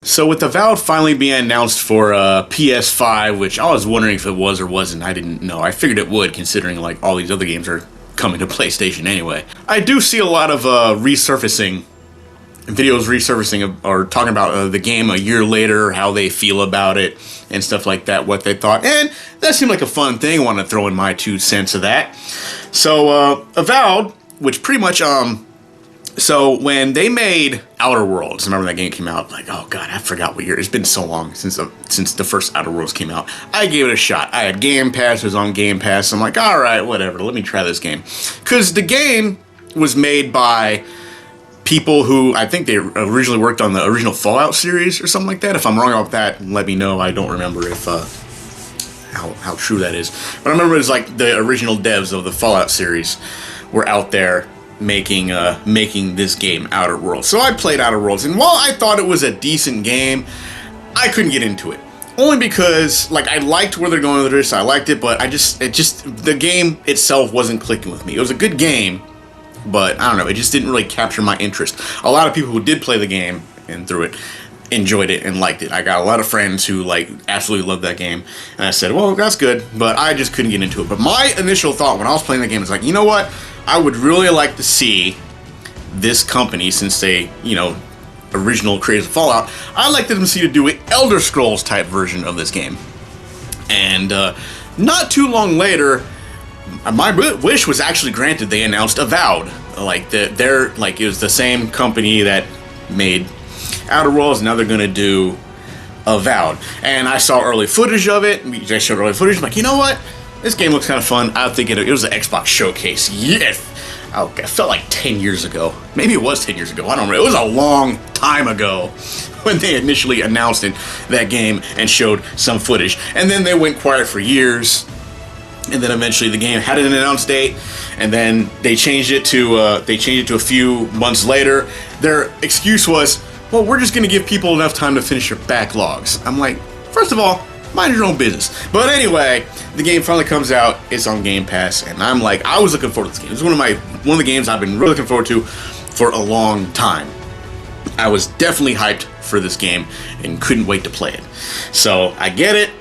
So with Avowed finally being announced for PS5, which I was wondering if it was or wasn't, I didn't know. I figured it would, considering like all these other games are coming to PlayStation anyway. I do see a lot of videos resurfacing or talking about the game a year later, how they feel about it and stuff like that, what they thought, and that seemed like a fun thing. I want to throw in my 2 cents of that. So Avowed, which pretty much so when they made Outer Worlds, remember that game came out? Like, oh god, I forgot what year. It's been so long since the first Outer Worlds came out. I gave it a shot. I had Game Pass. It was on Game Pass. I'm like, all right, whatever. Let me try this game, because the game was made by people who I think they originally worked on the original Fallout series or something like that. If I'm wrong about that, let me know. I don't remember if how true that is. But I remember it was like the original devs of the Fallout series were out there making this game, Outer Worlds. So I played Outer Worlds, and while I thought it was a decent game, I couldn't get into it. Only because, like, I liked where they're going with this, I liked it, but the game itself wasn't clicking with me. It was a good game, but I don't know, it just didn't really capture my interest. A lot of people who did play the game and through it enjoyed it and liked it. I got a lot of friends who like absolutely loved that game, and I said, well, that's good, but I just couldn't get into it. But my initial thought when I was playing the game was like, you know what, I would really like to see this company, since they, original creators of Fallout, I'd like them to do an Elder Scrolls type version of this game. And not too long later, my wish was actually granted. They announced Avowed. It was the same company that made Outer Worlds. Now they're gonna do Avowed, and I saw early footage of it. They showed early footage. I'm like, you know what? This game looks kind of fun. I think it was an Xbox showcase. Yes. Oh, it felt like 10 years ago. Maybe it was 10 years ago. I don't know. It was a long time ago when they initially announced that game and showed some footage, and then they went quiet for years. And then eventually the game had an announced date, and then they changed it to a few months later. Their excuse was, well, we're just going to give people enough time to finish their backlogs. I'm like, first of all, mind your own business. But anyway, the game finally comes out. It's on Game Pass, and I'm like, I was looking forward to this game. It's one of the games I've been really looking forward to for a long time. I was definitely hyped for this game and couldn't wait to play it. So I get it.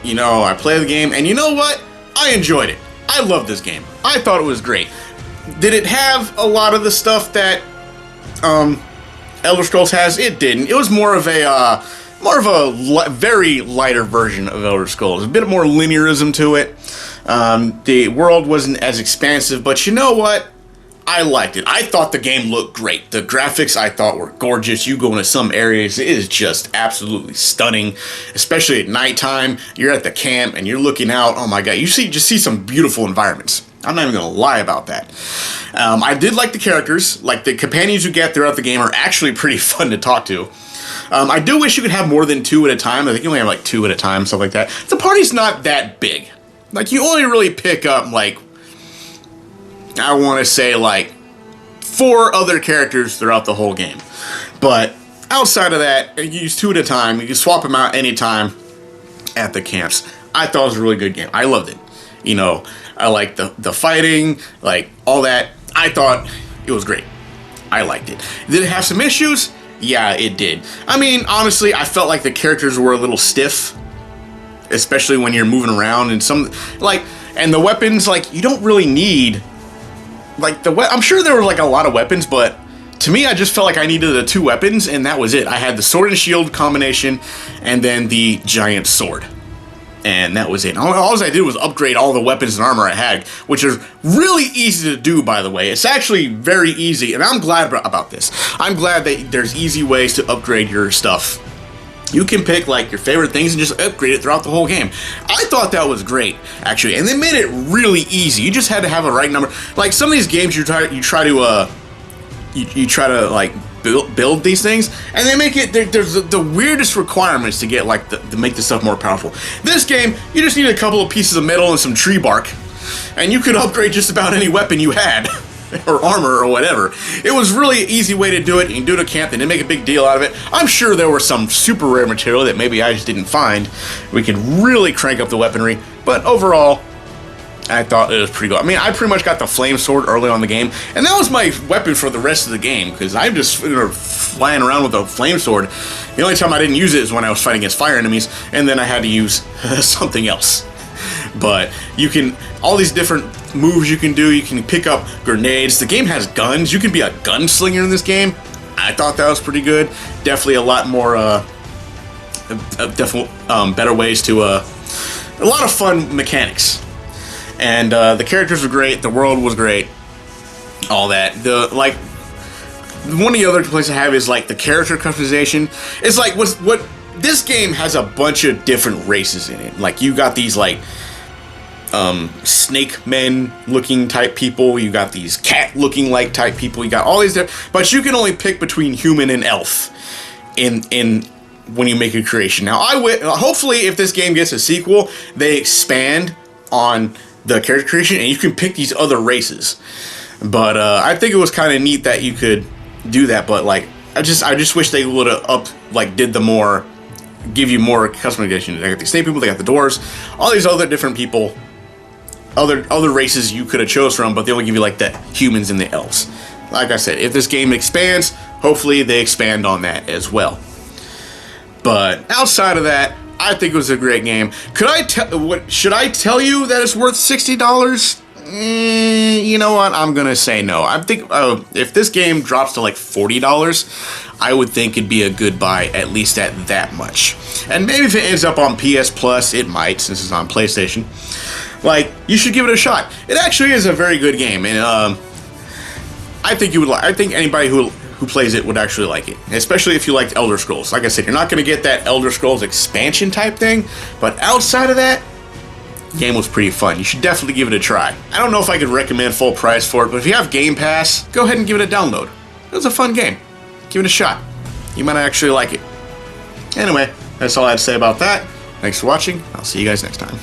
I play the game, and you know what? I enjoyed it. I loved this game. I thought it was great. Did it have a lot of the stuff that Elder Scrolls has? It didn't. It was more of a very lighter version of Elder Scrolls. A bit more linearism to it. The world wasn't as expansive, but you know what? I liked it. I thought the game looked great. The graphics I thought were gorgeous. You go into some areas, it is just absolutely stunning, especially at nighttime. You're at the camp and you're looking out. Oh my god, you just see some beautiful environments. I'm not even gonna lie about that. I did like the characters. Like, the companions you get throughout the game are actually pretty fun to talk to. I do wish you could have more than 2 at a time. I think you only have like 2 at a time, stuff like that. The party's not that big. Like, you only really pick up like, I want to say like 4 other characters throughout the whole game. But outside of that, you use 2 at a time. You can swap them out anytime at the camps. I thought it was a really good game. I loved it. I liked the fighting, like all that. I thought it was great. I liked it. Did it have some issues? Yeah, it did. I mean, honestly, I felt like the characters were a little stiff, especially when you're moving around, and and the weapons, like, you don't really need, like, I'm sure there were like a lot of weapons, but to me, I just felt like I needed the 2 weapons, and that was it. I had the sword and shield combination, and then the giant sword. And that was it. All I did was upgrade all the weapons and armor I had, which is really easy to do, by the way. It's actually very easy, and I'm glad about this. I'm glad that there's easy ways to upgrade your stuff. You can pick, like, your favorite things and just upgrade it throughout the whole game. I thought that was great, actually, and they made it really easy. You just had to have a right number. Like, some of these games, you try to like build these things, and they make it, there's the weirdest requirements to get, like, to make the stuff more powerful. This game, you just need a couple of pieces of metal and some tree bark, and you could upgrade just about any weapon you had, or armor, or whatever. It was really an easy way to do it. You can do it at camp. They didn't make a big deal out of it. I'm sure there was some super rare material that maybe I just didn't find. We could really crank up the weaponry, but overall, I thought it was pretty good. I mean, I pretty much got the flame sword early on in the game, and that was my weapon for the rest of the game, because I'm just flying around with a flame sword. The only time I didn't use it is when I was fighting against fire enemies, and then I had to use something else. But you can, all these different moves you can do, you can pick up grenades. The game has guns. You can be a gunslinger in this game. I thought that was pretty good. Definitely a lot more, better ways to, a lot of fun mechanics. And the characters were great, the world was great, all that. One of the other complaints I have is like the character customization. It's like what this game has a bunch of different races in it. Like you got these like snake men looking type people, you got these cat looking like type people, you got all these different, but you can only pick between human and elf in when you make a creation. Now hopefully if this game gets a sequel, they expand on the character creation and you can pick these other races. But I think it was kind of neat that you could do that, but like I just wish they would have give you more customization. They got these snake people, they got the doors, all these other different people, other races you could have chose from, but they only give you like the humans and the elves. Like I said, if this game expands, hopefully they expand on that as well. But outside of that, I think it was a great game. Should I tell you that it's worth $60? You know what? I'm gonna say no. I think if this game drops to like $40, I would think it'd be a good buy, at least at that much. And maybe if it ends up on PS Plus, it might, since it's on PlayStation. Like, you should give it a shot. It actually is a very good game, and I think you would like. I think anybody who plays it would actually like it, especially if you liked Elder Scrolls. Like I said, you're not going to get that Elder Scrolls expansion type thing, but outside of that, the game was pretty fun. You should definitely give it a try. I don't know if I could recommend full price for it, but if you have Game Pass, go ahead and give it a download. It was a fun game. Give it a shot. You might actually like it. Anyway, that's all I had to say about that. Thanks for watching. I'll see you guys next time.